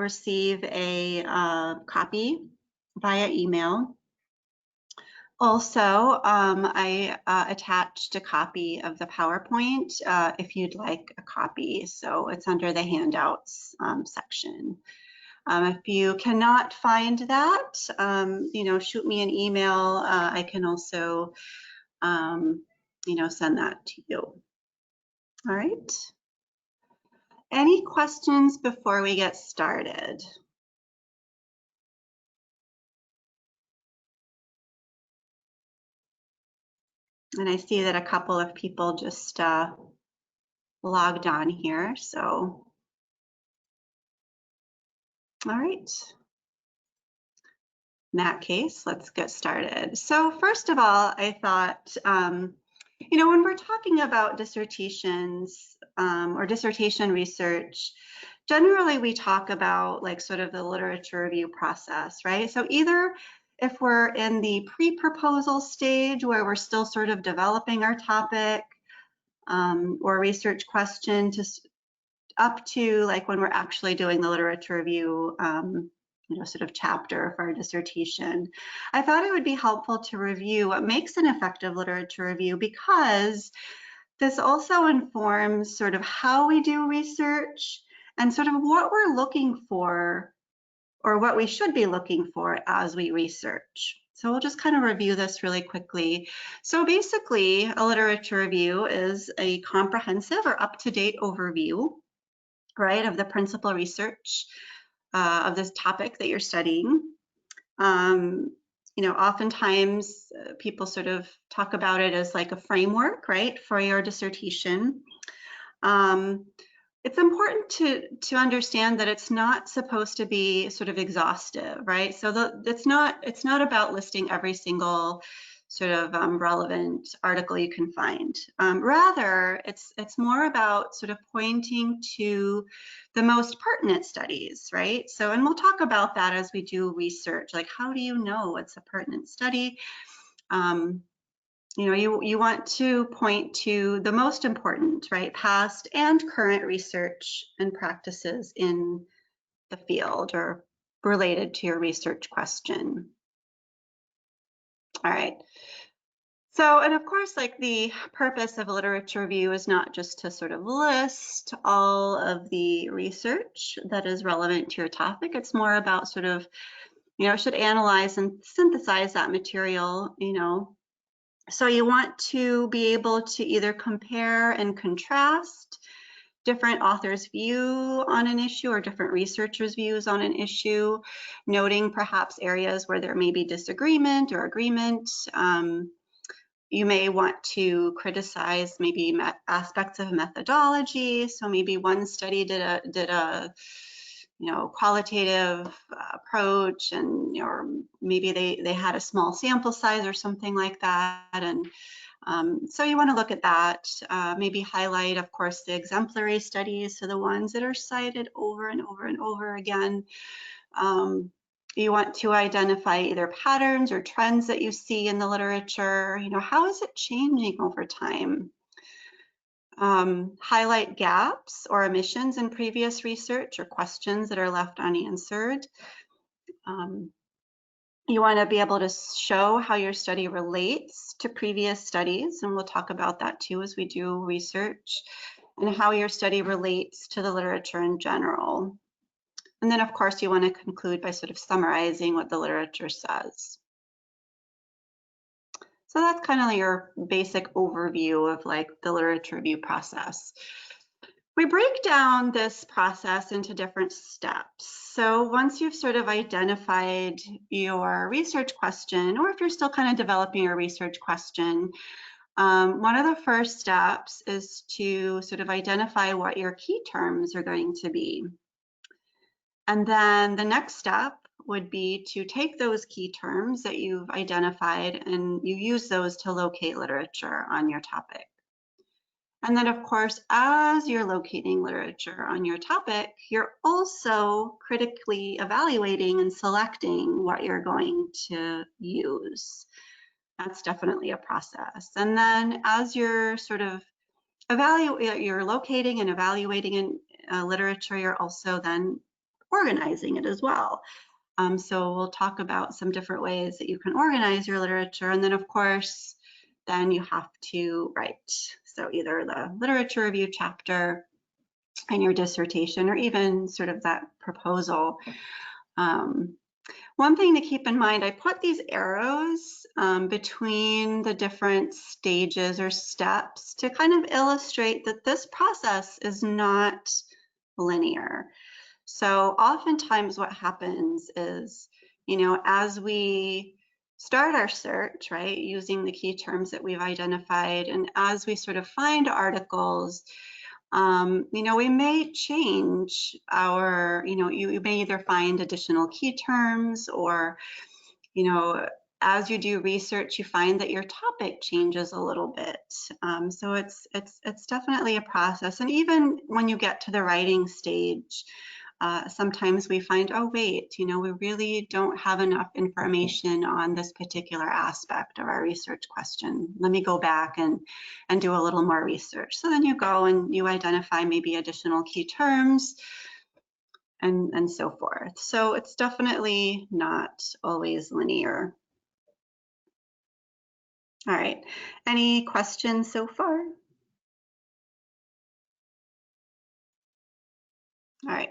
receive a copy via email. Also, I attached a copy of the PowerPoint if you'd like a copy. So it's under the handouts section. If you cannot find that, shoot me an email. I can also, send that to you. All right. Any questions before we get started? And I see that a couple of people just logged on here, so. All right. In that case, let's get started. So first of all, I thought, when we're talking about dissertations or dissertation research, generally we talk about like sort of the literature review process, right? So either if we're in the pre-proposal stage where we're still sort of developing our topic or research question up to like when we're actually doing the literature review sort of chapter for our dissertation, I thought it would be helpful to review what makes an effective literature review, because this also informs sort of how we do research and sort of what we're looking for or what we should be looking for as we research. So we'll just kind of review this really quickly. So basically, a literature review is a comprehensive or up-to-date overview, right, of the principal research of this topic that you're studying. Oftentimes people sort of talk about it as like a framework, right, for your dissertation. It's important to understand that it's not supposed to be sort of exhaustive, right? So it's not about listing every single sort of relevant article you can find. Rather, it's more about sort of pointing to the most pertinent studies, right? So, and we'll talk about that as we do research, like how do you know what's a pertinent study? You want to point to the most important, right, past and current research and practices in the field or related to your research question. All right. So, and of course, like the purpose of a literature review is not just to sort of list all of the research that is relevant to your topic. It's more about sort of, should analyze and synthesize that material, So you want to be able to either compare and contrast different authors' view on an issue or different researchers' views on an issue, noting perhaps areas where there may be disagreement or agreement. You may want to criticize maybe aspects of methodology. So maybe one study did a qualitative approach, and or maybe they had a small sample size or something like that. And so you want to look at that, maybe highlight, of course, the exemplary studies, so the ones that are cited over and over and over again. You want to identify either patterns or trends that you see in the literature. How is it changing over time? Highlight gaps or omissions in previous research or questions that are left unanswered. You want to be able to show how your study relates to previous studies, and we'll talk about that too as we do research, and how your study relates to the literature in general. And then, of course, you want to conclude by sort of summarizing what the literature says. So that's kind of your basic overview of like the literature review process. We break down this process into different steps. So once you've sort of identified your research question, or if you're still kind of developing your research question, one of the first steps is to sort of identify what your key terms are going to be. And then the next step would be to take those key terms that you've identified and you use those to locate literature on your topic. And then, of course, as you're locating literature on your topic, you're also critically evaluating and selecting what you're going to use. That's definitely a process. And then as you're sort of you're locating and evaluating in literature, you're also then organizing it as well. So we'll talk about some different ways that you can organize your literature. And then of course, then you have to write. So either the literature review chapter in your dissertation or even sort of that proposal. One thing to keep in mind, I put these arrows between the different stages or steps to kind of illustrate that this process is not linear. So oftentimes what happens is, you know, as we start our search, right, using the key terms that we've identified, and as we sort of find articles, you know, we may change our, you know, you may either find additional key terms or, you know, as you do research, you find that your topic changes a little bit. So it's definitely a process. And even when you get to the writing stage, sometimes we find, oh, wait, you know, we really don't have enough information on this particular aspect of our research question. Let me go back and do a little more research. So then you go and you identify maybe additional key terms and so forth. So it's definitely not always linear. All right, any questions so far? All right.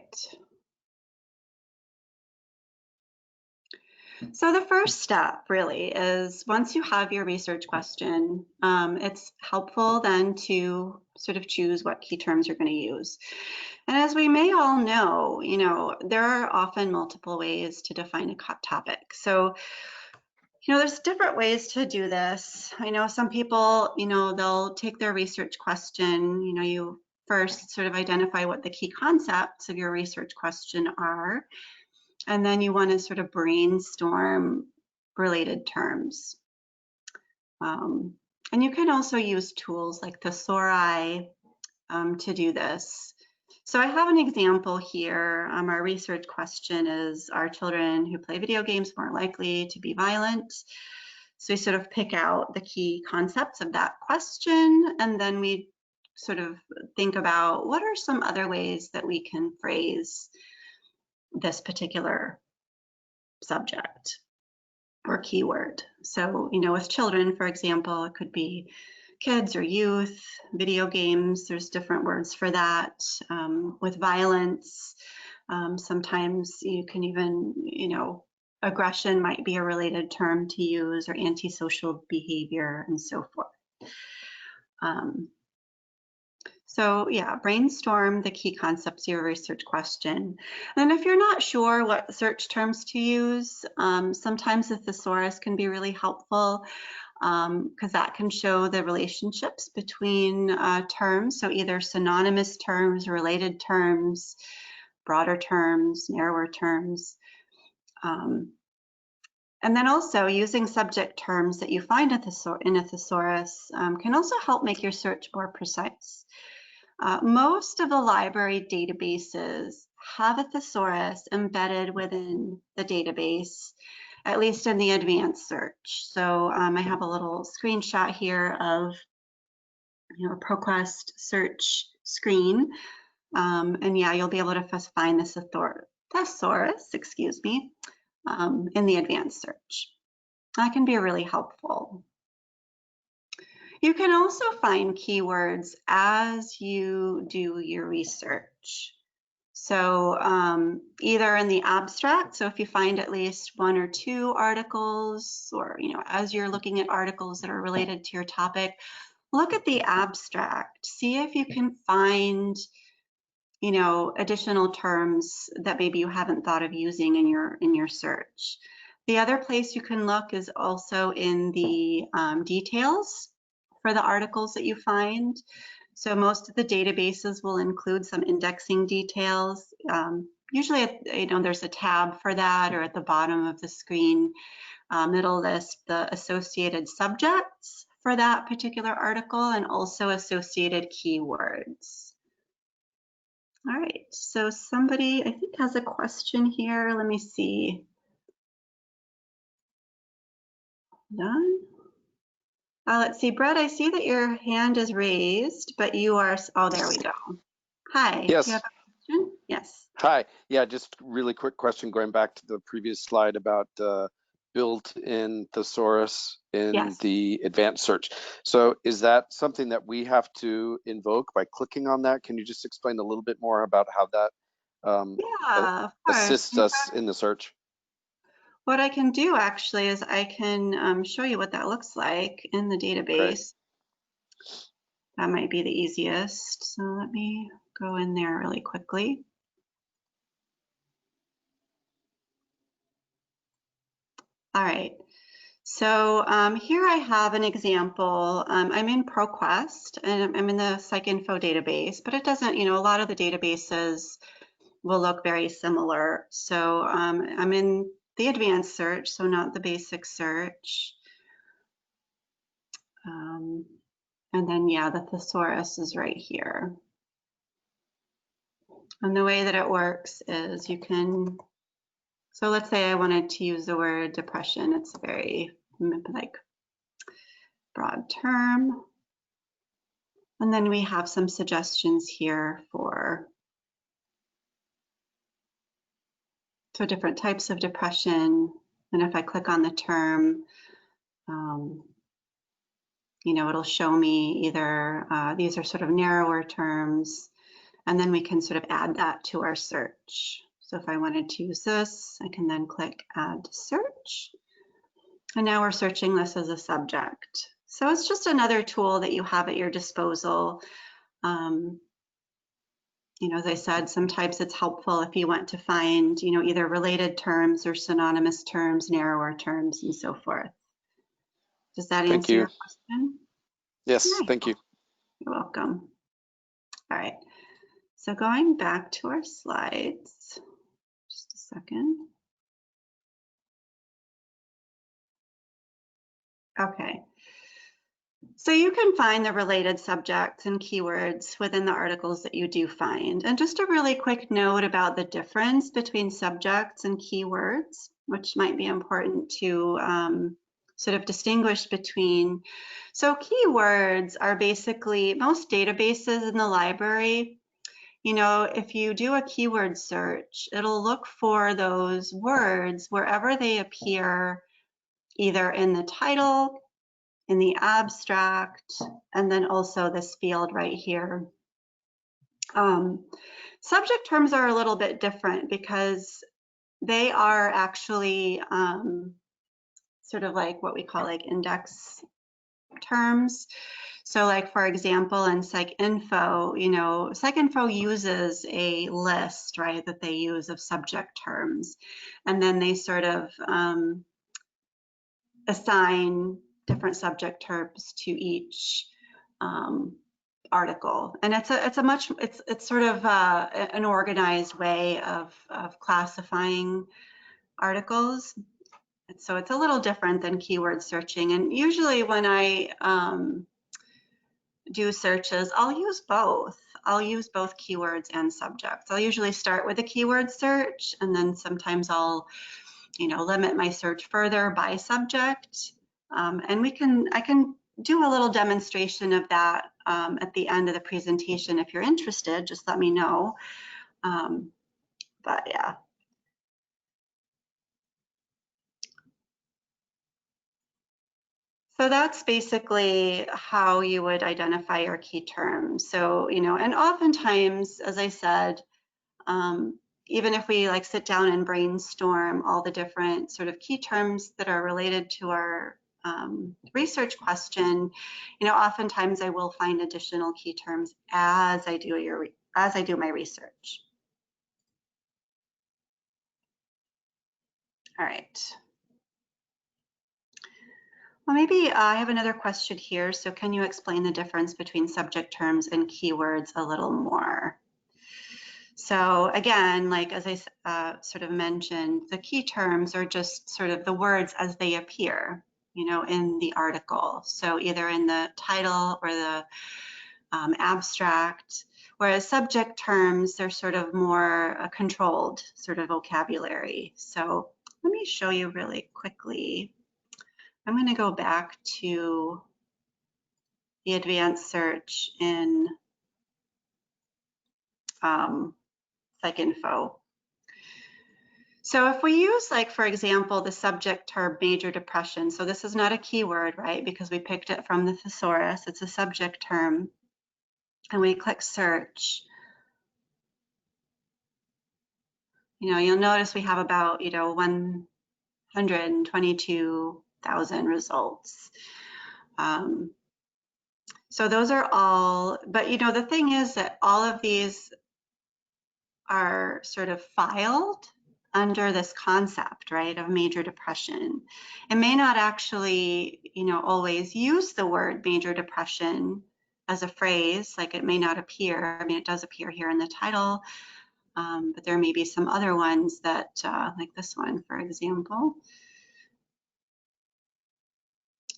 So the first step really is once you have your research question, it's helpful then to sort of choose what key terms you're going to use. And as we may all know, you know, there are often multiple ways to define a topic. So, you know, there's different ways to do this. I know some people, you know, they'll take their research question, you know, you first sort of identify what the key concepts of your research question are. And then you want to sort of brainstorm related terms. And you can also use tools like Thesauri to do this. So I have an example here. Our research question is, are children who play video games more likely to be violent? So we sort of pick out the key concepts of that question, and then we sort of think about what are some other ways that we can phrase this particular subject or keyword. So, you know, with children, for example, it could be kids or youth, video games, there's different words for that. With violence, sometimes you can even, you know, aggression might be a related term to use, or antisocial behavior and so forth. So yeah, brainstorm the key concepts of your research question. And if you're not sure what search terms to use, sometimes the thesaurus can be really helpful because that can show the relationships between terms. So either synonymous terms, related terms, broader terms, narrower terms. And then also using subject terms that you find in a thesaurus can also help make your search more precise. Most of the library databases have a thesaurus embedded within the database, at least in the advanced search. So I have a little screenshot here of, you know, a ProQuest search screen. And yeah, you'll be able to find this thesaurus, excuse me, in the advanced search. That can be really helpful. You can also find keywords as you do your research. So either in the abstract, so if you find at least one or two articles, or, you know, as you're looking at articles that are related to your topic, look at the abstract, see if you can find, you know, additional terms that maybe you haven't thought of using in your search. The other place you can look is also in the details for the articles that you find. So most of the databases will include some indexing details. Usually, you know, there's a tab for that, or at the bottom of the screen, it'll list the associated subjects for that particular article and also associated keywords. All right, so somebody, I think, has a question here. Let me see. Done. Let's see, Brett, I see that your hand is raised, but you are, oh, there we go. Hi. Yes. Do you have a question? Yes. Hi. Yeah, just really quick question going back to the previous slide about built-in thesaurus in Yes. the advanced search. So is that something that we have to invoke by clicking on that? Can you just explain a little bit more about how that Yeah, of course. assists us in the search? What I can do actually is I can show you what that looks like in the Great. database. That might be the easiest. So let me go in there really quickly. All right. So here I have an example. I'm in ProQuest and I'm in the PsycInfo database, but it doesn't, a lot of the databases will look very similar. So I'm in the advanced search, so not the basic search. And then, yeah, the thesaurus is right here. And the way that it works is you can, so let's say I wanted to use the word depression. It's a very like broad term. And then we have some suggestions here for different types of depression. And if I click on the term, it'll show me either these are sort of narrower terms, and then we can sort of add that to our search. So if I wanted to use this, I can then click add to search. And now we're searching this as a subject. So it's just another tool that you have at your disposal. As I said, sometimes it's helpful if you want to find, either related terms or synonymous terms, narrower terms, and so forth. Does that answer your question? Yes, Right. thank you. You're welcome. All right. So going back to our slides, just a second. Okay. So you can find the related subjects and keywords within the articles that you do find. And just a really quick note about the difference between subjects and keywords, which might be important to sort of distinguish between. So keywords are basically, most databases in the library, if you do a keyword search, it'll look for those words wherever they appear, either in the title, in the abstract, and then also this field right here. Subject terms are a little bit different because they are actually sort of like what we call like index terms. So like, for example, in PsycInfo, PsycInfo uses a list, right, that they use of subject terms. And then they sort of assign different subject terms to each article. And it's sort of an organized way of classifying articles. So it's a little different than keyword searching. And usually when I do searches, I'll use both. I'll use both keywords and subjects. I'll usually start with a keyword search, and then sometimes I'll, limit my search further by subject. And I can do a little demonstration of that at the end of the presentation. If you're interested, just let me know. But yeah. So that's basically how you would identify your key terms. So, and oftentimes, as I said, even if we like sit down and brainstorm all the different sort of key terms that are related to our research question, oftentimes I will find additional key terms as I do my research. All right. Well, maybe I have another question here. So can you explain the difference between subject terms and keywords a little more? So again, like as I sort of mentioned, the key terms are just sort of the words as they appear, in the article. So either in the title or the abstract, whereas subject terms, they're sort of more controlled sort of vocabulary. So let me show you really quickly. I'm going to go back to the advanced search in PsycInfo. So if we use, like, for example, the subject term major depression, so this is not a keyword, right, because we picked it from the thesaurus, it's a subject term, and we click search, you'll notice we have about, 122,000 results. So those are all, but the thing is that all of these are sort of filed under this concept, right, of major depression. It may not actually, always use the word major depression as a phrase, like it may not appear. I mean, it does appear here in the title, but there may be some other ones that, like this one, for example.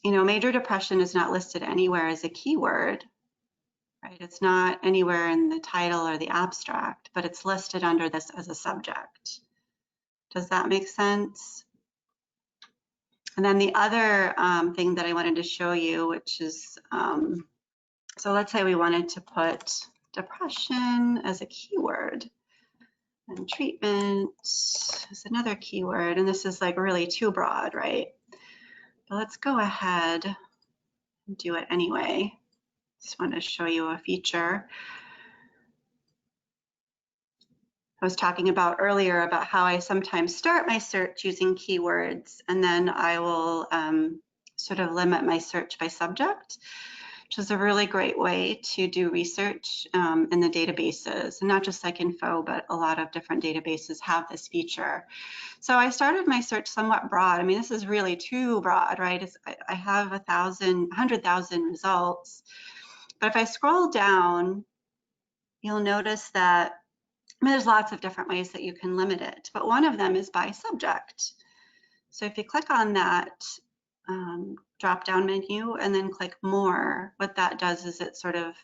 Major depression is not listed anywhere as a keyword, right? It's not anywhere in the title or the abstract, but it's listed under this as a subject. Does that make sense? And then the other thing that I wanted to show you, which is, so let's say we wanted to put depression as a keyword, and treatment is another keyword, and this is like really too broad, right? But let's go ahead and do it anyway. Just want to show you a feature. I was talking about earlier about how I sometimes start my search using keywords, and then I will sort of limit my search by subject, which is a really great way to do research in the databases, and not just PsycInfo, but a lot of different databases have this feature. So I started my search somewhat broad. I mean, this is really too broad, right? I have 100,000 results, but if I scroll down, you'll notice that there's lots of different ways that you can limit it, but one of them is by subject. So if you click on that drop-down menu and then click more, what that does is it sort of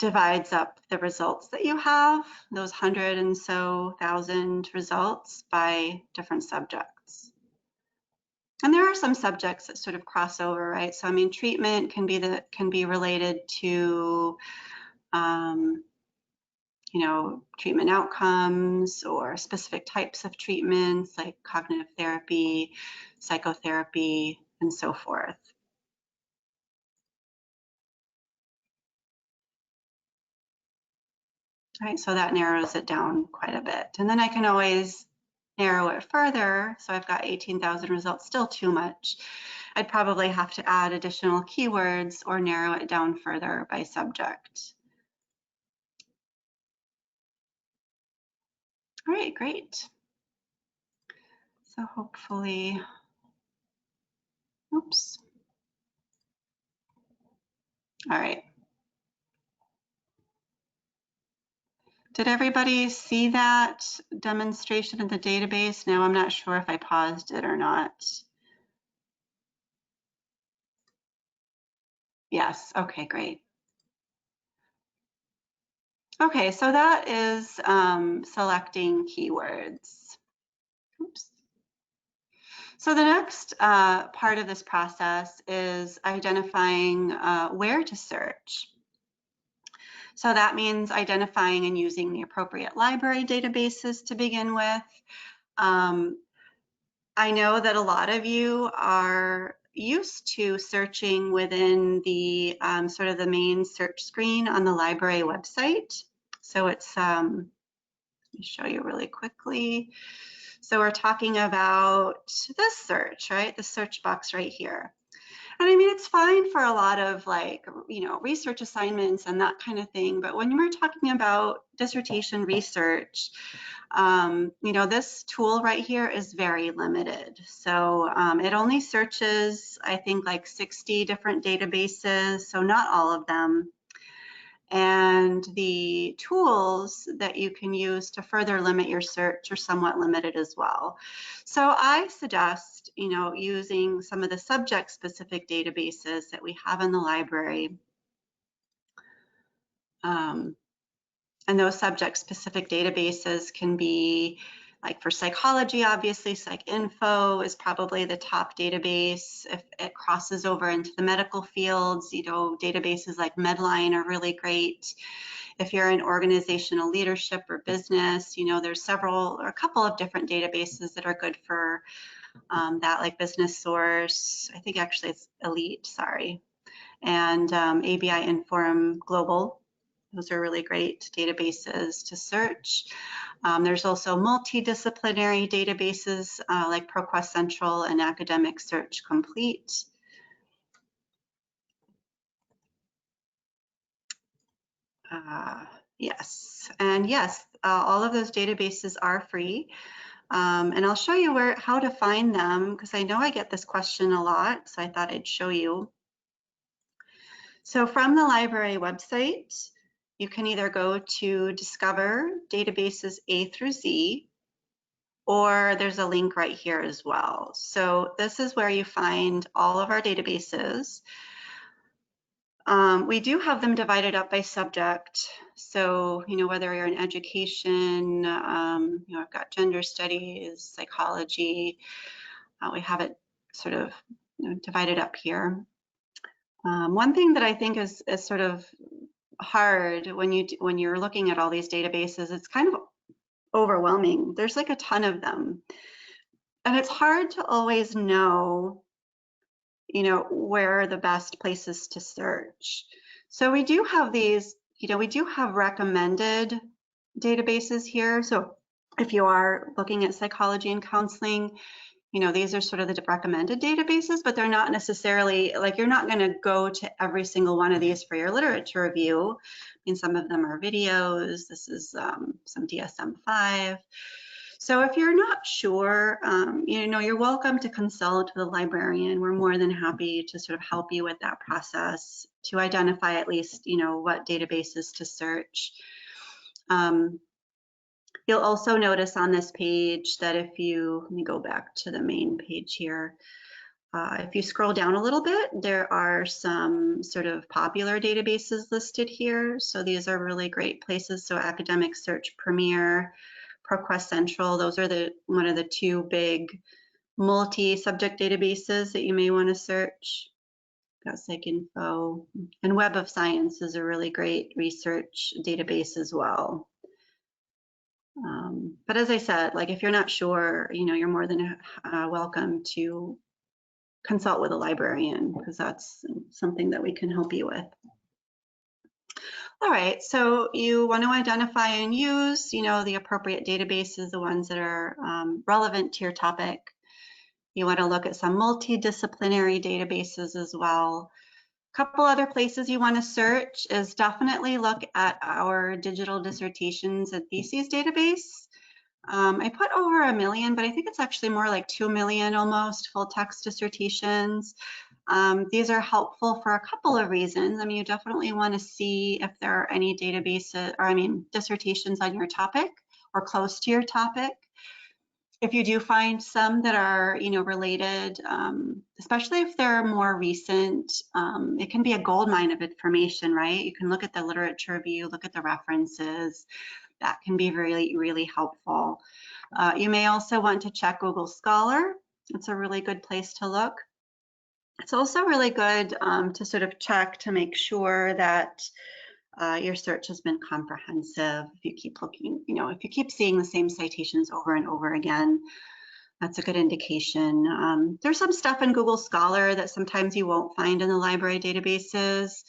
divides up the results that you have, those 100 and so thousand results, by different subjects. And there are some subjects that sort of cross over, right? So I mean, treatment can be related to treatment outcomes or specific types of treatments like cognitive therapy, psychotherapy, and so forth. All right, so that narrows it down quite a bit. And then I can always narrow it further. So I've got 18,000 results, still too much. I'd probably have to add additional keywords or narrow it down further by subject. All right, great. So hopefully, oops. All right. Did everybody see that demonstration in the database? Now I'm not sure if I paused it or not. Yes, okay, great. Okay, so that is selecting keywords. Oops. So the next part of this process is identifying where to search. So that means identifying and using the appropriate library databases to begin with. I know that a lot of you are used to searching within the sort of the main search screen on the library website. So it's, let me show you really quickly. So we're talking about this search, right? The search box right here. And I mean, it's fine for a lot of research assignments and that kind of thing. But when we're talking about dissertation research, this tool right here is very limited. So it only searches, I think, like 60 different databases, so not all of them. And the tools that you can use to further limit your search are somewhat limited as well. So I suggest, using some of the subject-specific databases that we have in the library. And those subject-specific databases can be Like for psychology, obviously, PsycInfo is probably the top database. If it crosses over into the medical fields, you know, databases like Medline are really great. If you're in organizational leadership or business, you know, there's several or a couple of different databases that are good for that, like Business Source. I think actually it's Elite, sorry. And ABI Inform Global. Those are really great databases to search. There's also multidisciplinary databases like ProQuest Central and Academic Search Complete. Yes, and yes, all of those databases are free. And I'll show you how to find them, because I know I get this question a lot, so I thought I'd show you. So from the library website, you can either go to Discover Databases A through Z, or there's a link right here as well. So this is where you find all of our databases. We do have them divided up by subject. So, you know, whether you're in education, you know, I've got gender studies, psychology, we have it sort of, you know, divided up here. One thing that I think is sort of hard when you're looking at all these databases, it's kind of overwhelming. There's like a ton of them. And it's hard to always know, you know, where are the best places to search. So we do have these, you know, we do have recommended databases here. So if you are looking at psychology and counseling, you know, these are sort of the recommended databases, but they're not necessarily, like, you're not going to go to every single one of these for your literature review. I mean, some of them are videos. This is some DSM-5. So if you're not sure, you know, you're welcome to consult with a librarian. We're more than happy to sort of help you with that process to identify at least, you know, what databases to search. You'll also notice on this page that if you, let me go back to the main page here. If you scroll down a little bit, there are some sort of popular databases listed here. So these are really great places. So Academic Search Premier, ProQuest Central, those are one of the two big multi-subject databases that you may want to search. Got PsycInfo, and Web of Science is a really great research database as well. But as I said, like, if you're not sure, you know, you're more than welcome to consult with a librarian, because that's something that we can help you with. All right, so you want to identify and use, you know, the appropriate databases, the ones that are relevant to your topic. You want to look at some multidisciplinary databases as well. A couple other places you want to search is definitely look at our digital dissertations and theses database. I put over 1 million, but I think it's actually more like 2 million almost full text dissertations. These are helpful for a couple of reasons. I mean, you definitely want to see if there are any databases, or I mean, dissertations on your topic or close to your topic. If you do find some that are, you know, related, especially if they're more recent, it can be a goldmine of information, right? You can look at the literature review, look at the references. That can be really, really helpful. You may also want to check Google Scholar. It's a really good place to look. It's also really good to sort of check to make sure that your search has been comprehensive. If you keep looking, you know, if you keep seeing the same citations over and over again, that's a good indication. There's some stuff in Google Scholar that sometimes you won't find in the library databases.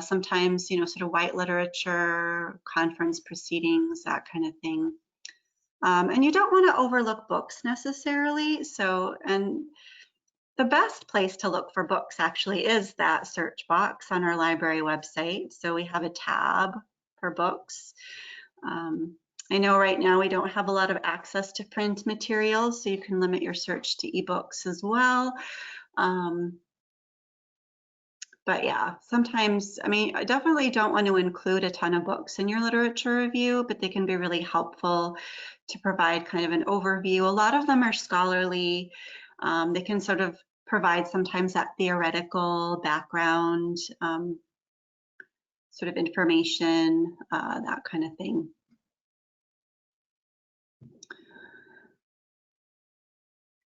Sometimes, you know, sort of white literature, conference proceedings, that kind of thing. And you don't want to overlook books necessarily. So, and the best place to look for books actually is that search box on our library website. So we have a tab for books. I know right now we don't have a lot of access to print materials, so you can limit your search to ebooks as well. But yeah, sometimes, I mean, I definitely don't want to include a ton of books in your literature review, but they can be really helpful to provide kind of an overview. A lot of them are scholarly. They can sort of provide sometimes that theoretical background, sort of information, that kind of thing.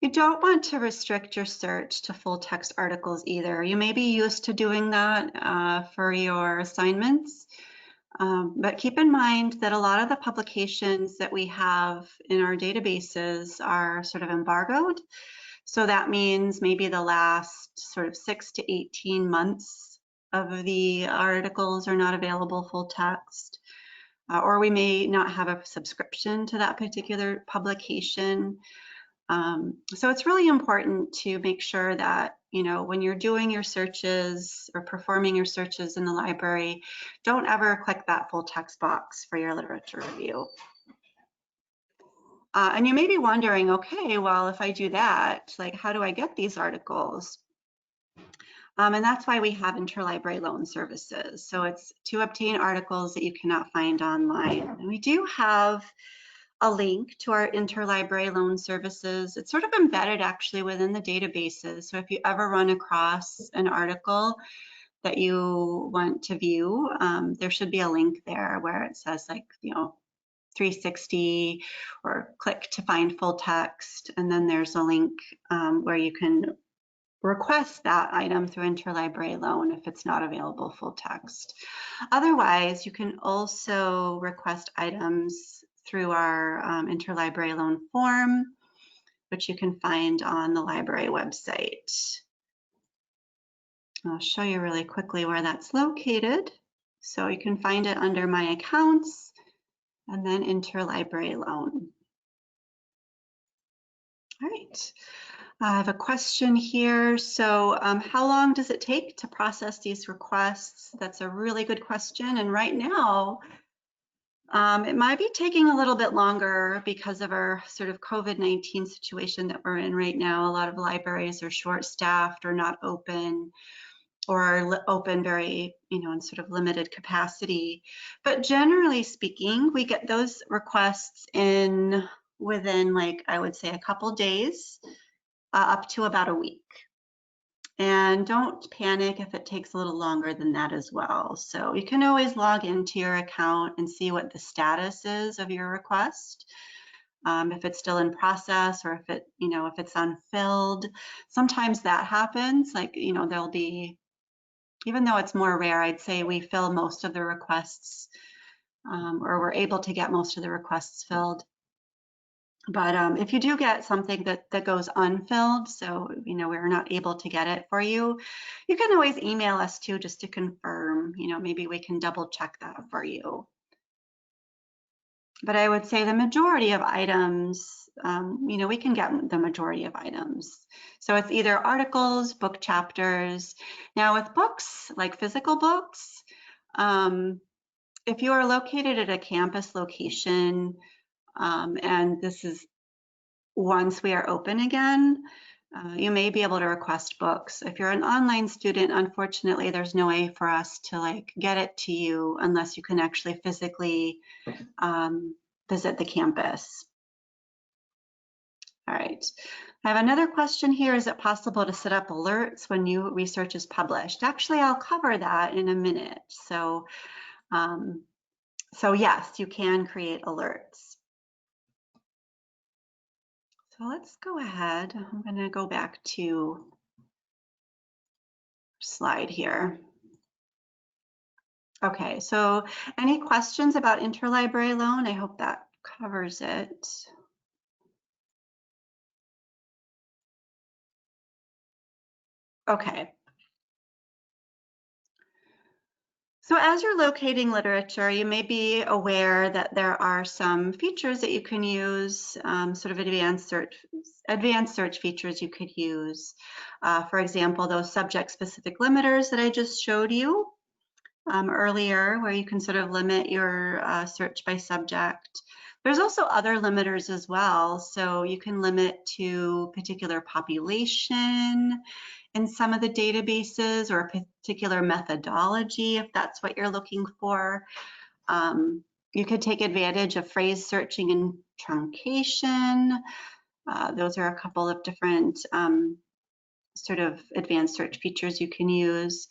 You don't want to restrict your search to full text articles either. You may be used to doing that for your assignments, but keep in mind that a lot of the publications that we have in our databases are sort of embargoed. So that means maybe the last sort of 6 to 18 months of the articles are not available full text, or we may not have a subscription to that particular publication. So it's really important to make sure that, you know, when you're doing your searches or performing your searches in the library, don't ever click that full text box for your literature review. And you may be wondering, okay, well, if I do that, like, how do I get these articles? And that's why we have interlibrary loan services. So it's to obtain articles that you cannot find online. And we do have a link to our interlibrary loan services. It's sort of embedded actually within the databases. So if you ever run across an article that you want to view, there should be a link there where it says, like, you know, 360 or click to find full text. And then there's a link where you can request that item through interlibrary loan if it's not available full text. Otherwise, you can also request items through our interlibrary loan form, which you can find on the library website. I'll show you really quickly where that's located. So you can find it under My Accounts and then Interlibrary Loan. All right. I have a question here. So how long does it take to process these requests? That's a really good question. And right now, it might be taking a little bit longer because of our sort of COVID-19 situation that we're in right now. A lot of libraries are short-staffed or not open, or are open very, you know, in sort of limited capacity. But generally speaking, we get those requests in within, like, I would say a couple days, up to about a week. And don't panic if it takes a little longer than that as well. So you can always log into your account and see what the status is of your request. If it's still in process, or if it, you know, if it's unfilled. Sometimes that happens, like, you know, there'll be, even though it's more rare, I'd say we fill most of the requests, or we're able to get most of the requests filled. But if you do get something that goes unfilled, so, you know, we're not able to get it for you, you can always email us too, just to confirm, you know, maybe we can double check that for you. But I would say the majority of items, you know, we can get the majority of items. So it's either articles, book chapters. Now with books, like physical books, if you are located at a campus location, and this is once we are open again, you may be able to request books. If you're an online student, unfortunately, there's no way for us to, like, get it to you unless you can actually physically visit the campus. All right. I have another question here. Is it possible to set up alerts when new research is published? Actually, I'll cover that in a minute. So yes, you can create alerts. So let's go ahead. I'm going to go back to slide here. Okay, so any questions about interlibrary loan? I hope that covers it. Okay. So as you're locating literature, you may be aware that there are some features that you can use, sort of advanced search features you could use. For example, those subject-specific limiters that I just showed you earlier, where you can sort of limit your search by subject. There's also other limiters as well. So you can limit to particular population in some of the databases, or a particular methodology if that's what you're looking for. You could take advantage of phrase searching and truncation. Those are a couple of different sort of advanced search features you can use.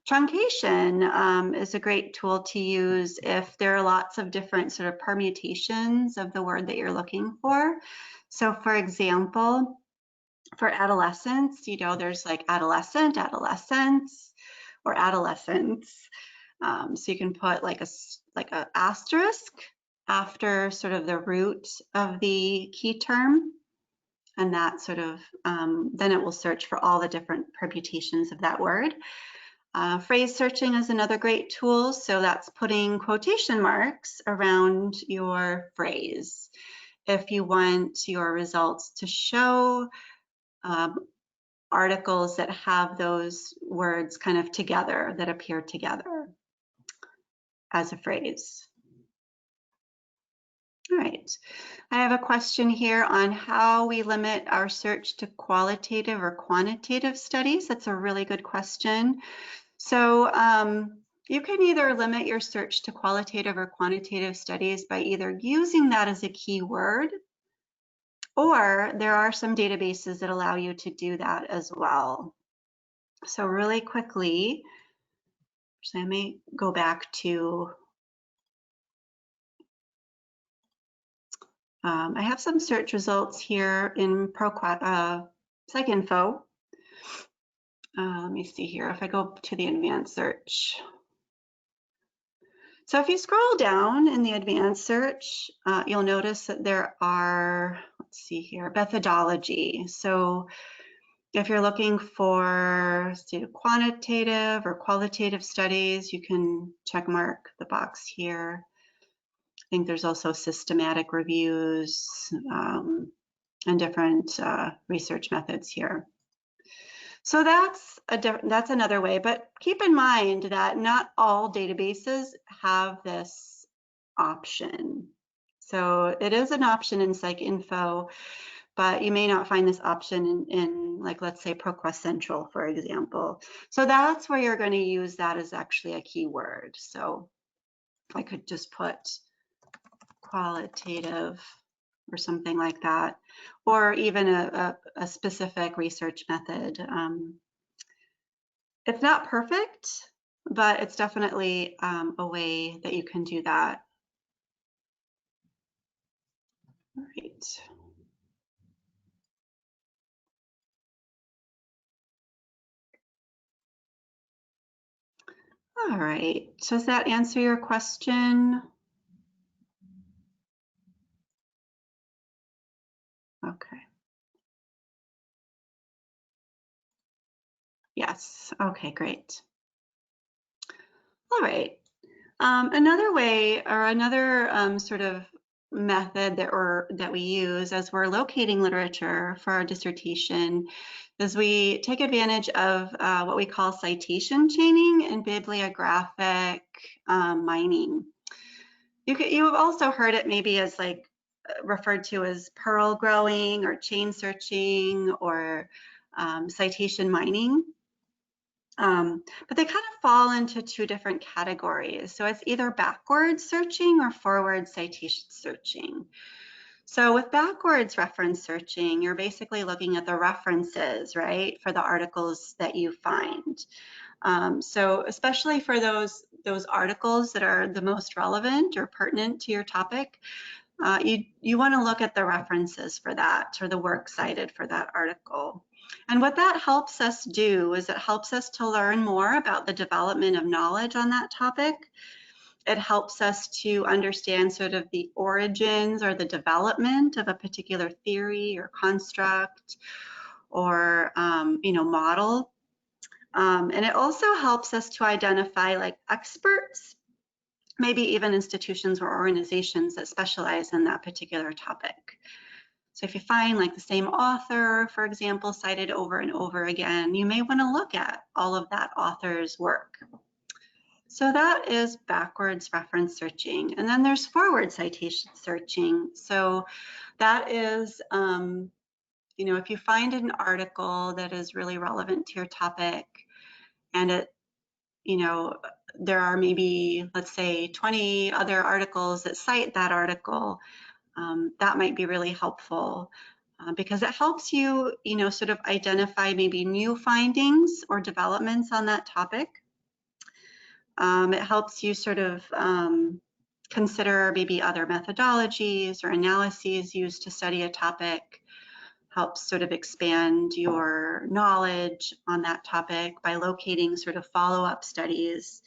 Truncation is a great tool to use if there are lots of different sort of permutations of the word that you're looking for. So for example, For adolescents, there's like adolescent, adolescence, or adolescents. So you can put like a asterisk after sort of the root of the key term, and that sort of then it will search for all the different permutations of that word. Phrase searching is another great tool. So that's putting quotation marks around your phrase. If you want your results to show articles that have those words kind of together, that appear together as a phrase. All right, I have a question here on how we limit our search to qualitative or quantitative studies. That's a really good question. So you can either limit your search to qualitative or quantitative studies by either using that as a keyword, or there are some databases that allow you to do that as well. So really quickly, so I may go back to, I have some search results here in PsycInfo. Let me see here, if I go to the advanced search. So if you scroll down in the advanced search, you'll notice that there are, let's see here, methodology. So if you're looking for quantitative or qualitative studies, you can check mark the box here. I think there's also systematic reviews and different research methods here. So that's another way, but keep in mind that not all databases have this option. So it is an option in PsycInfo, but you may not find this option in like, let's say, ProQuest Central, for example. So that's where you're going to use that as actually a keyword. So I could just put qualitative or something like that, or even a specific research method. It's not perfect, but it's definitely a way that you can do that. All right. All right, so does that answer your question? Okay. Yes, okay, great. All right, another way or another sort of method that we use as we're locating literature for our dissertation is we take advantage of what we call citation chaining and bibliographic mining. You have also heard it maybe as like referred to as pearl growing or chain searching or citation mining. But they kind of fall into two different categories. So it's either backwards searching or forward citation searching. So with backwards reference searching, you're basically looking at the references, right, for the articles that you find. So especially for those articles that are the most relevant or pertinent to your topic, you want to look at the references for that, or the works cited for that article. And what that helps us do is it helps us to learn more about the development of knowledge on that topic. It helps us to understand sort of the origins or the development of a particular theory or construct or model. And it also helps us to identify like experts, maybe even institutions or organizations that specialize in that particular topic. So if you find like the same author, for example, cited over and over again, you may want to look at all of that author's work. So that is backwards reference searching. And then there's forward citation searching. So that is, if you find an article that is really relevant to your topic and it, there are maybe, let's say, 20 other articles that cite that article, that might be really helpful because it helps you, sort of identify maybe new findings or developments on that topic. It helps you sort of consider maybe other methodologies or analyses used to study a topic. helps sort of expand your knowledge on that topic by locating sort of follow-up studies.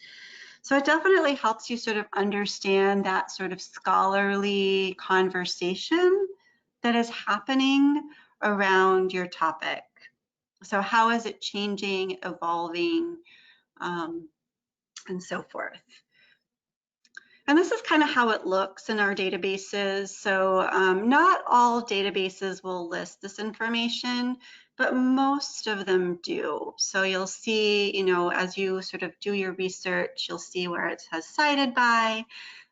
So it definitely helps you sort of understand that sort of scholarly conversation that is happening around your topic. So how is it changing, evolving, and so forth. And this is kind of how it looks in our databases. So not all databases will list this information, but most of them do. So you'll see, you know, as you sort of do your research, you'll see where it says cited by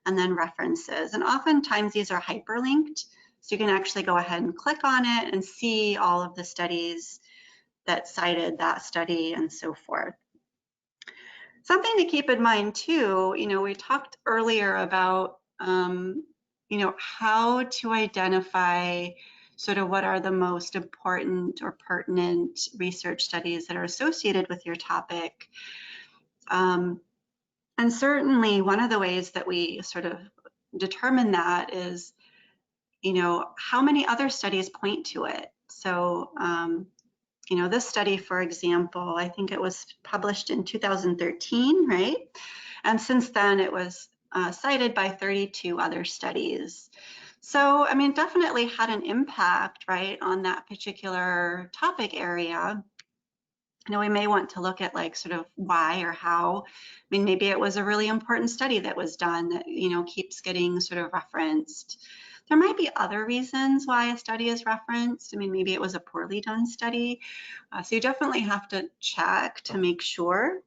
and then references. And oftentimes these are hyperlinked. So you can actually go ahead and click on it and see all of the studies that cited that study and so forth. Something to keep in mind too, you know, we talked earlier about, you know, how to identify sort of what are the most important or pertinent research studies that are associated with your topic. And certainly one of the ways that we sort of determine that is, you know, how many other studies point to it. So, you know, this study, for example, I think it was published in 2013, right? And since then it was cited by 32 other studies. So, I mean, definitely had an impact, right, on that particular topic area. You know, we may want to look at like sort of why or how. I mean, maybe it was a really important study that was done that, you know, keeps getting sort of referenced. There might be other reasons why a study is referenced. I mean, maybe it was a poorly done study. So you definitely have to check to make sure.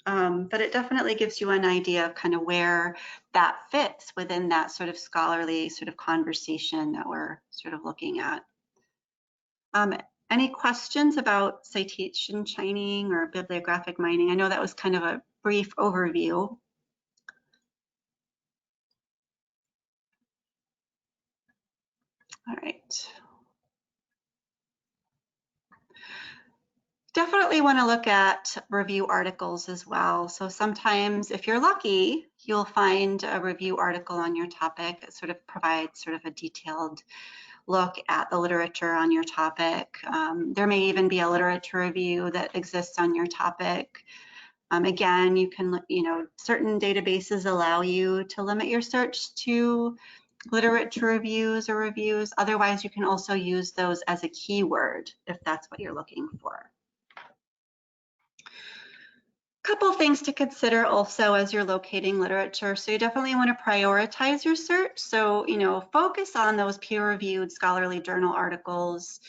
But it definitely gives you an idea of kind of where that fits within that sort of scholarly sort of conversation that we're sort of looking at. Any questions about citation chaining or bibliographic mining? I know that was kind of a brief overview. All right. Definitely want to look at review articles as well. So sometimes if you're lucky, you'll find a review article on your topic that sort of provides sort of a detailed look at the literature on your topic. There may even be a literature review that exists on your topic. Again, you can, you know, certain databases allow you to limit your search to literature reviews or reviews. Otherwise, you can also use those as a keyword if that's what you're looking for. Couple things to consider also as you're locating literature. So you definitely want to prioritize your search. So, you know, focus on those peer-reviewed scholarly journal articles.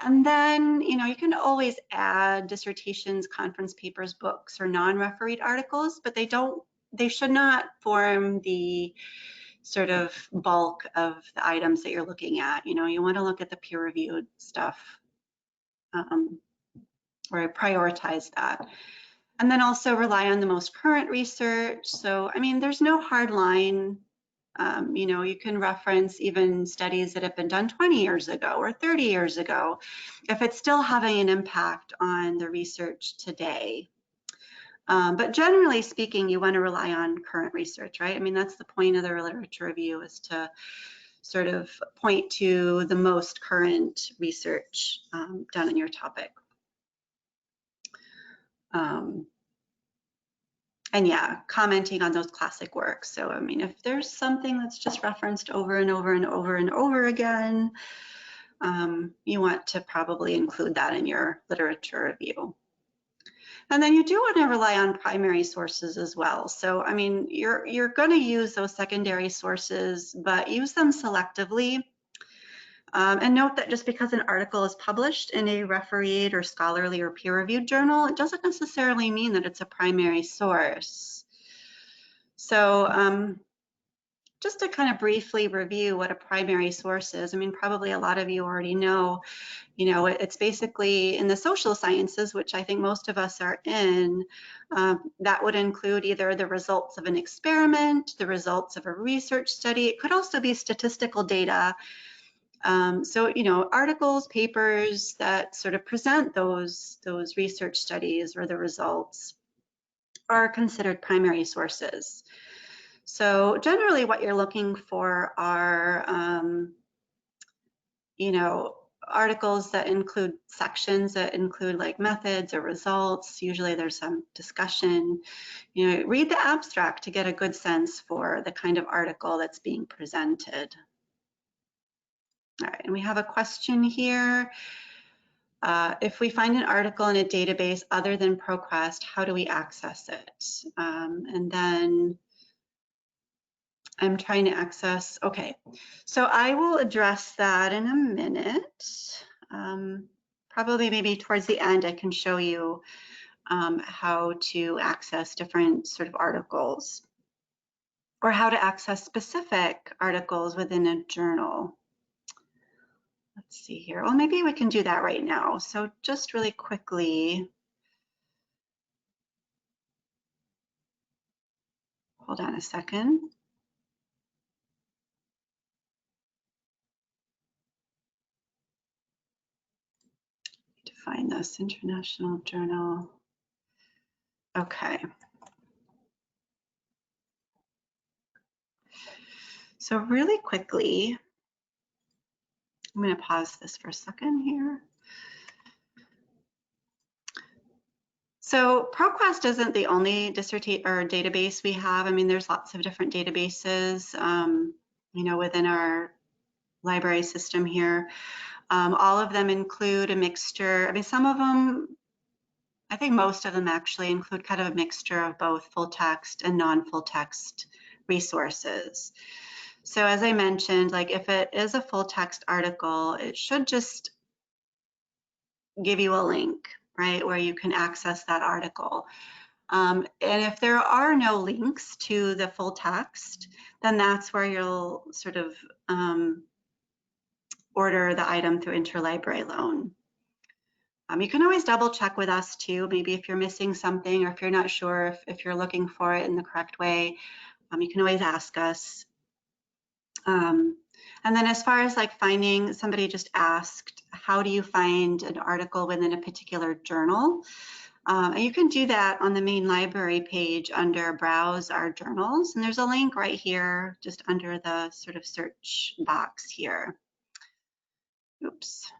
And then, you know, you can always add dissertations, conference papers, books, or non-refereed articles, but they should not form the sort of bulk of the items that you're looking at. You know, you want to look at the peer-reviewed stuff or prioritize that. And then also rely on the most current research. So, I mean, there's no hard line. You know, you can reference even studies that have been done 20 years ago or 30 years ago, if it's still having an impact on the research today. But generally speaking, you want to rely on current research, right? I mean, that's the point of the literature review, is to sort of point to the most current research done on your topic. And yeah, commenting on those classic works. So, I mean, if there's something that's just referenced over and over and over and over again, you want to probably include that in your literature review. And then you do want to rely on primary sources as well. So, I mean, you're going to use those secondary sources, but use them selectively. And note that just because an article is published in a refereed or scholarly or peer-reviewed journal, it doesn't necessarily mean that it's a primary source. So just to kind of briefly review what a primary source is, I mean, probably a lot of you already know, you know, it's basically in the social sciences, which I think most of us are in, that would include either the results of an experiment, the results of a research study. It could also be statistical data. So, you know, articles, papers that sort of present those research studies or the results are considered primary sources. So generally what you're looking for are, you know, articles that include sections that include like methods or results. Usually there's some discussion. You know, read the abstract to get a good sense for the kind of article that's being presented. All right, and we have a question here. If we find an article in a database other than ProQuest, how do we access it? And then I'm trying to access, okay. So I will address that in a minute. Probably maybe towards the end, I can show you how to access different sort of articles or how to access specific articles within a journal. Let's see here. Well, maybe we can do that right now. So just really quickly, hold on a second. To find this international journal. Okay. So really quickly, I'm going to pause this for a second here. So ProQuest isn't the only database we have. I mean, there's lots of different databases, you know, within our library system here. All of them include a mixture. I mean, some of them, I think most of them actually include kind of a mixture of both full text and non-full text resources. So as I mentioned, like if it is a full text article, it should just give you a link, right, where you can access that article. And if there are no links to the full text, then that's where you'll sort of order the item through interlibrary loan. You can always double check with us too, maybe if you're missing something or if you're not sure if you're looking for it in the correct way, you can always ask us. And then as far as like finding, somebody just asked, how do you find an article within a particular journal? And you can do that on the main library page under Browse Our Journals. And there's a link right here, just under the sort of search box here. Oops.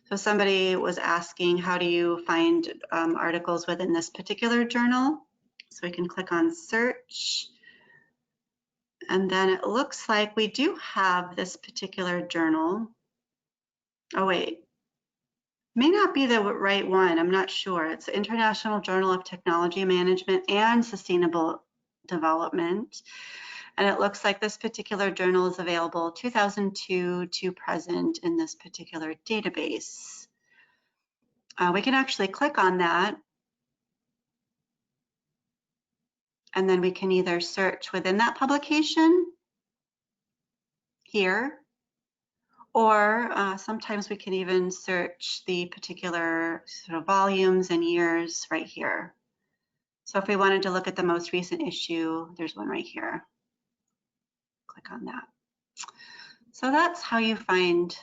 So somebody was asking, how do you find articles within this particular journal? So we can click on search. And then it looks like we do have this particular journal. Oh, wait. May not be the right one. I'm not sure. It's the International Journal of Technology Management and Sustainable Development. And it looks like this particular journal is available 2002 to present in this particular database. We can actually click on that. And then we can either search within that publication here, or sometimes we can even search the particular sort of volumes and years right here. So if we wanted to look at the most recent issue, there's one right here. Click on that. So that's how you find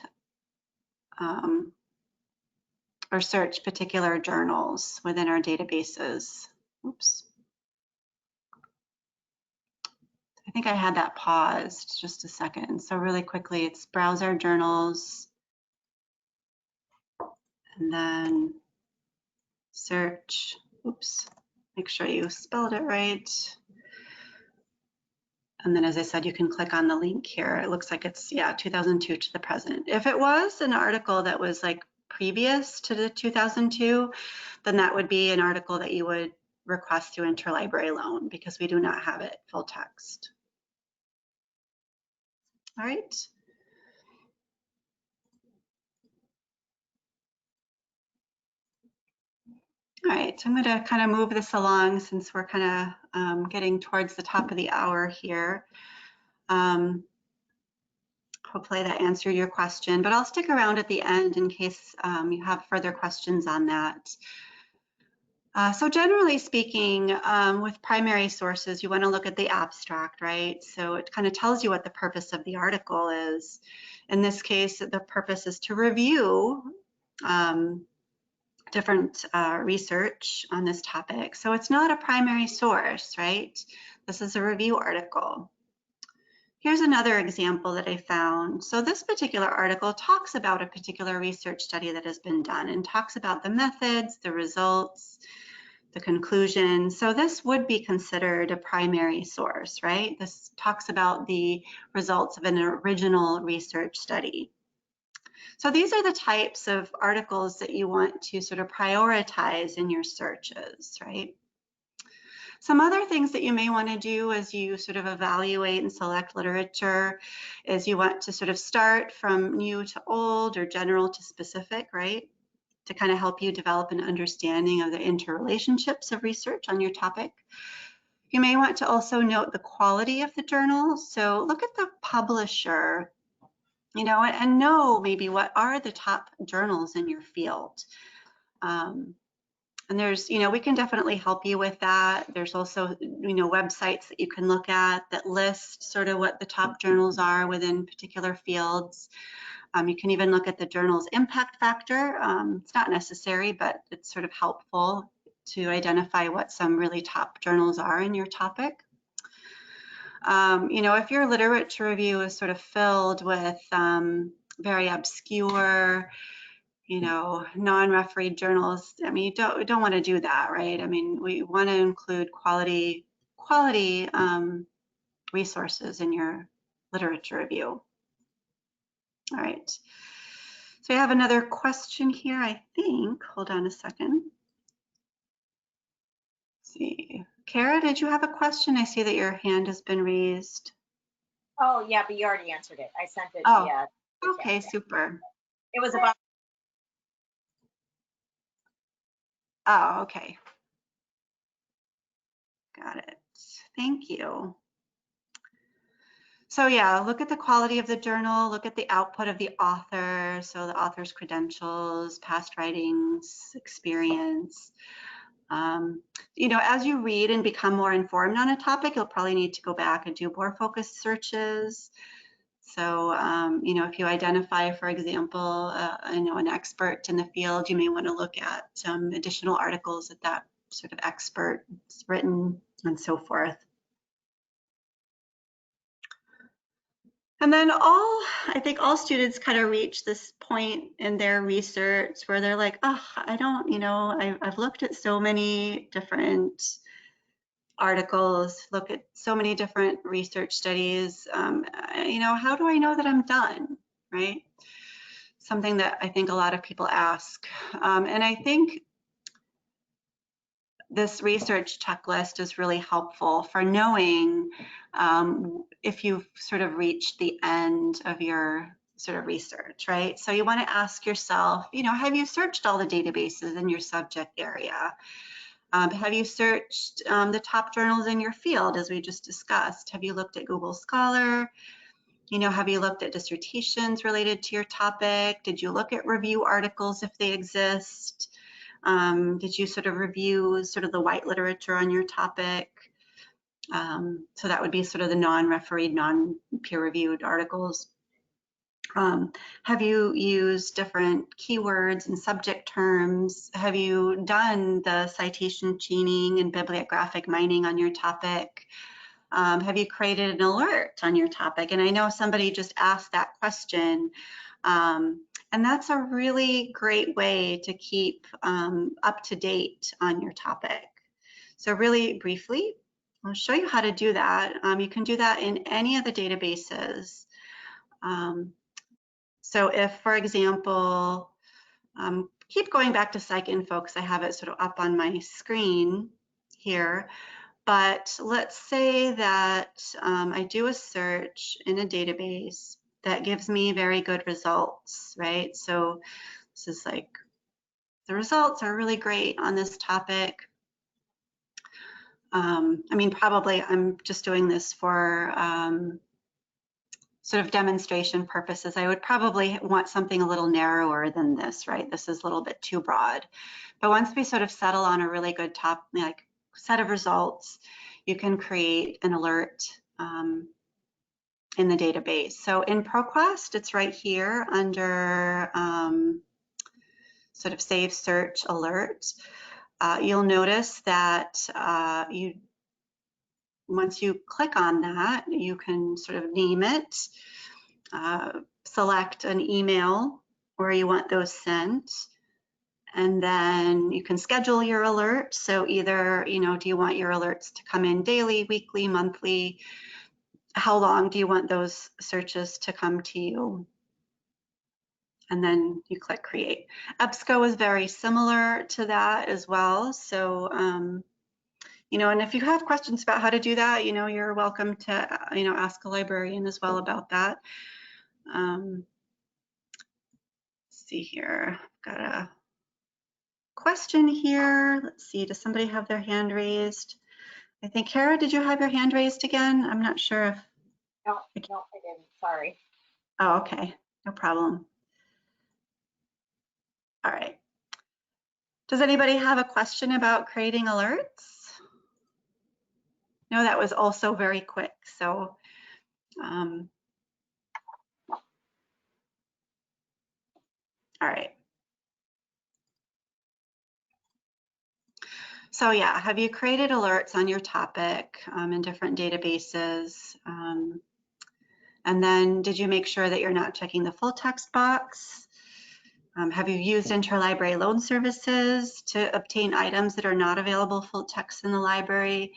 or search particular journals within our databases. Oops. I think I had that paused just a second. So really quickly, it's Browse Our Journals, and then search. Oops, make sure you spelled it right. And then, as I said, you can click on the link here. It looks like it's, yeah, 2002 to the present. If it was an article that was like previous to the 2002, then that would be an article that you would request through interlibrary loan, because we do not have it full text. All right. All right, so I'm going to kind of move this along since we're kind of getting towards the top of the hour here. Hopefully that answered your question, but I'll stick around at the end in case you have further questions on that. So generally speaking, with primary sources, you want to look at the abstract, right? So it kind of tells you what the purpose of the article is. In this case, the purpose is to review different research on this topic. So it's not a primary source, right? This is a review article. Here's another example that I found. So this particular article talks about a particular research study that has been done and talks about the methods, the results, the conclusion. So this would be considered a primary source, right? This talks about the results of an original research study. So these are the types of articles that you want to sort of prioritize in your searches, right? Some other things that you may want to do as you sort of evaluate and select literature is you want to sort of start from new to old or general to specific, right? To kind of help you develop an understanding of the interrelationships of research on your topic. You may want to also note the quality of the journal. So look at the publisher, you know, and know maybe what are the top journals in your field. And there's, you know, we can definitely help you with that. There's also, you know, websites that you can look at that list sort of what the top journals are within particular fields. You can even look at the journal's impact factor. It's not necessary, but it's sort of helpful to identify what some really top journals are in your topic. You know, if your literature review is sort of filled with very obscure, you know, non-refereed journals, I mean, you don't want to do that, right? I mean, we want to include quality resources in your literature review. All right. So I have another question here, I think. Hold on a second. Let's see. Kara, did you have a question? I see that your hand has been raised. Oh, yeah, but you already answered it. I sent it Oh, via the chat. okay, super. It was about. Oh, okay. Got it. Thank you. So yeah, look at the quality of the journal, look at the output of the author, so the author's credentials, past writings, experience. You know, as you read and become more informed on a topic, you'll probably need to go back and do more focused searches. So, you know, if you identify, for example, you know, an expert in the field, you may want to look at some additional articles that that sort of expert has written and so forth. And then I think all students kind of reach this point in their research where they're like, oh, I don't, you know, I've looked at so many different articles, look at so many different research studies, you know, how do I know that I'm done, right? Something that I think a lot of people ask. And I think this research checklist is really helpful for knowing if you've sort of reached the end of your sort of research, right? So you want to ask yourself, you know, have you searched all the databases in your subject area? Have you searched the top journals in your field, as we just discussed? Have you looked at Google Scholar? You know, have you looked at dissertations related to your topic? Did you look at review articles if they exist? Did you sort of review sort of the white literature on your topic? So that would be sort of the non-refereed, non-peer-reviewed articles. Have you used different keywords and subject terms? Have you done the citation chaining and bibliographic mining on your topic? Have you created an alert on your topic? And I know somebody just asked that question. And that's a really great way to keep up to date on your topic. So really briefly, I'll show you how to do that. You can do that in any of the databases. So if, for example, keep going back to PsycInfo because I have it sort of up on my screen here. But let's say that I do a search in a database that gives me very good results, right? So this is like, the results are really great on this topic. I mean, probably I'm just doing this for sort of demonstration purposes. I would probably want something a little narrower than this, right? This is a little bit too broad. But once we sort of settle on a really good set of results, you can create an alert in the database. So in ProQuest, it's right here under sort of Save Search Alert. You'll notice that once you click on that, you can sort of name it, select an email where you want those sent, and then you can schedule your alerts. So either, do you want your alerts to come in daily, weekly, monthly? How long do you want those searches to come to you? And then you click create. EBSCO is very similar to that as well. So, and if you have questions about how to do that, you're welcome to, ask a librarian as well about that. Let's see here, got a question here. Let's see, does somebody have their hand raised? I think, Kara, did you have your hand raised again? I'm not sure if. No, I didn't, sorry. Oh, okay, no problem. All right. Does anybody have a question about creating alerts? No, that was also very quick. So, all right. So yeah, have you created alerts on your topic in different databases? And then did you make sure that you're not checking the full text box? Have you used interlibrary loan services to obtain items that are not available full text in the library?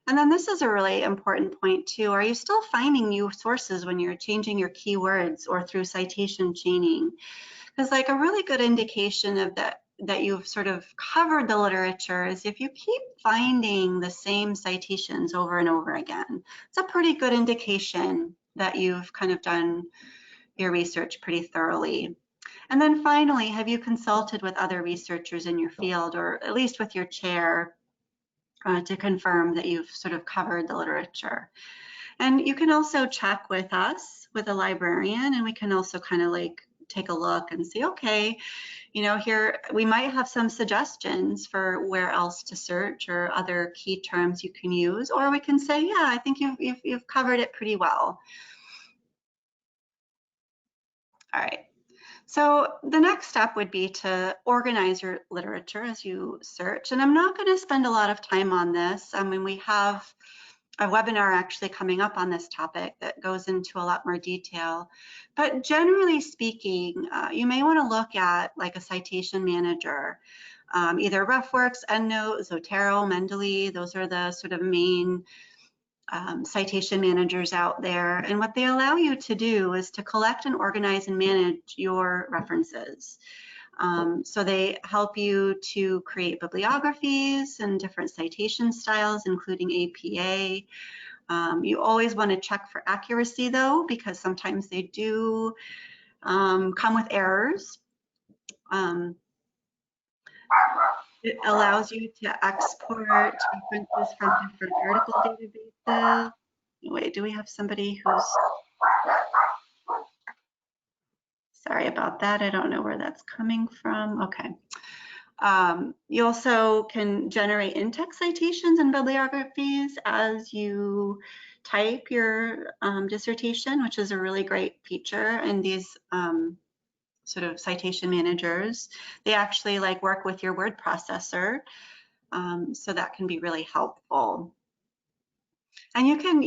And then this is a really important point too. Are you still finding new sources when you're changing your keywords or through citation chaining? Because like a really good indication of that you've sort of covered the literature is if you keep finding the same citations over and over again. It's a pretty good indication that you've kind of done your research pretty thoroughly. And then finally, have you consulted with other researchers in your field, or at least with your chair, to confirm that you've sort of covered the literature? And you can also check with us, with a librarian, and we can also kind of like take a look and see, okay, here we might have some suggestions for where else to search or other key terms you can use, or we can say, yeah, I think you've covered it pretty well. All right. So the next step would be to organize your literature as you search. And I'm not going to spend a lot of time on this. I mean, we have a webinar actually coming up on this topic that goes into a lot more detail. But generally speaking, you may want to look at like a citation manager, either RefWorks, EndNote, Zotero, Mendeley. Those are the sort of main citation managers out there. And what they allow you to do is to collect and organize and manage your references. So they help you to create bibliographies and different citation styles, including APA. You always want to check for accuracy though, because sometimes they do come with errors. It allows you to export references from different article databases. Wait, do we have somebody who's, sorry about that. I don't know where that's coming from. Okay. You also can generate in-text citations and bibliographies as you type your dissertation, which is a really great feature in these sort of citation managers. They actually like work with your word processor, so that can be really helpful. And you can,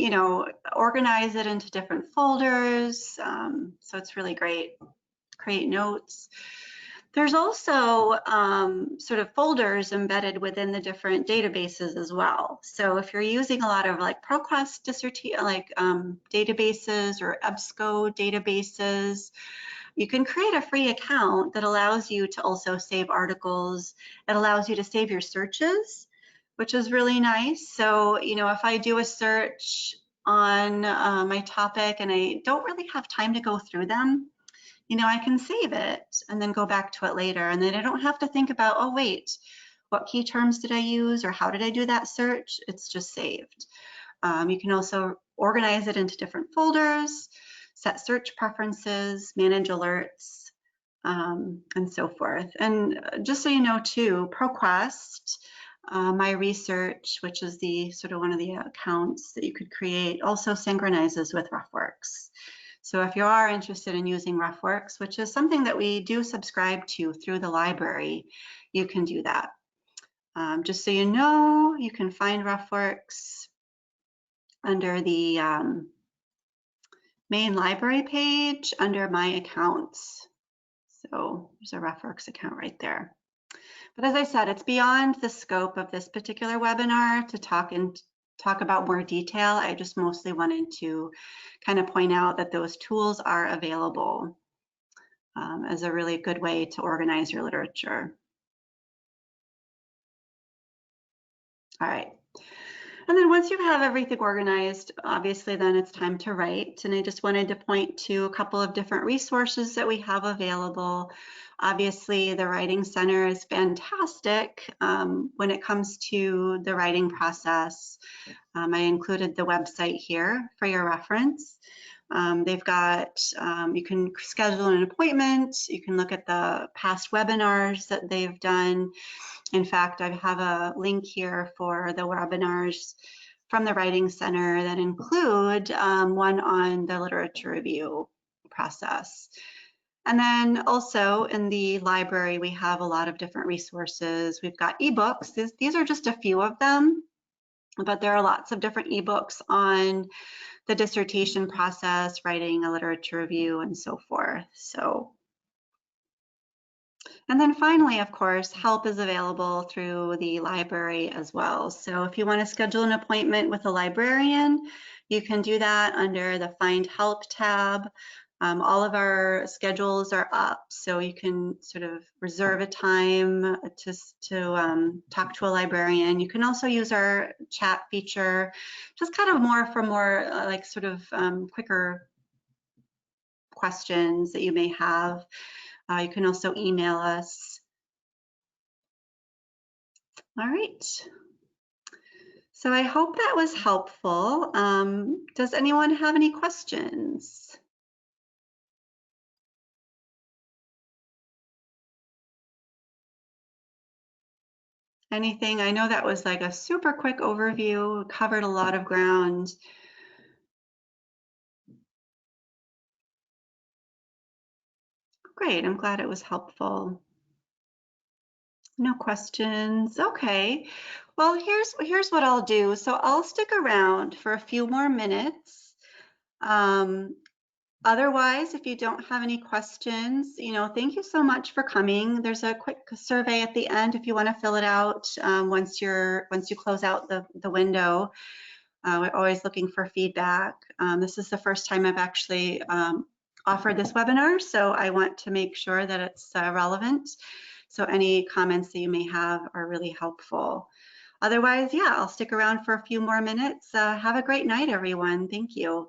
organize it into different folders, so it's really great. Create notes. There's also sort of folders embedded within the different databases as well. So if you're using a lot of like ProQuest databases or EBSCO databases, you can create a free account that allows you to also save articles. It allows you to save your searches, which is really nice. So, if I do a search on my topic and I don't really have time to go through them, I can save it and then go back to it later. And then I don't have to think about, oh, wait, what key terms did I use or how did I do that search? It's just saved. You can also organize it into different folders, set search preferences, manage alerts, and so forth. And just so you know too, ProQuest, My Research, which is the sort of one of the accounts that you could create, also synchronizes with RefWorks. So if you are interested in using RefWorks, which is something that we do subscribe to through the library, you can do that. Just so you know, you can find RefWorks under the main library page under my accounts. So there's a RefWorks account right there. But as I said, it's beyond the scope of this particular webinar to talk about more detail. I just mostly wanted to kind of point out that those tools are available as a really good way to organize your literature. All right. And then once you have everything organized, obviously then it's time to write. And I just wanted to point to a couple of different resources that we have available. Obviously, the Writing Center is fantastic when it comes to the writing process. I included the website here for your reference. They've got, you can schedule an appointment, you can look at the past webinars that they've done. In fact, I have a link here for the webinars from the Writing Center that include one on the literature review process. And then also in the library, we have a lot of different resources. We've got ebooks. These are just a few of them, but there are lots of different ebooks on the dissertation process, writing a literature review, and so forth. And then finally, of course, help is available through the library as well. So if you want to schedule an appointment with a librarian, you can do that under the Find Help tab. All of our schedules are up, so you can sort of reserve a time to talk to a librarian. You can also use our chat feature, just kind of more like sort of quicker questions that you may have. You can also email us. All right. So I hope that was helpful. Does anyone have any questions? Anything? I know that was like a super quick overview, covered a lot of ground. Great, I'm glad it was helpful. No questions. Okay. Well, here's what I'll do. So I'll stick around for a few more minutes. Otherwise, if you don't have any questions, thank you so much for coming. There's a quick survey at the end if you want to fill it out once you close out the window. We're always looking for feedback. This is the first time I've actually offered this webinar, so I want to make sure that it's relevant. So any comments that you may have are really helpful. Otherwise, yeah, I'll stick around for a few more minutes. Have a great night, everyone. Thank you.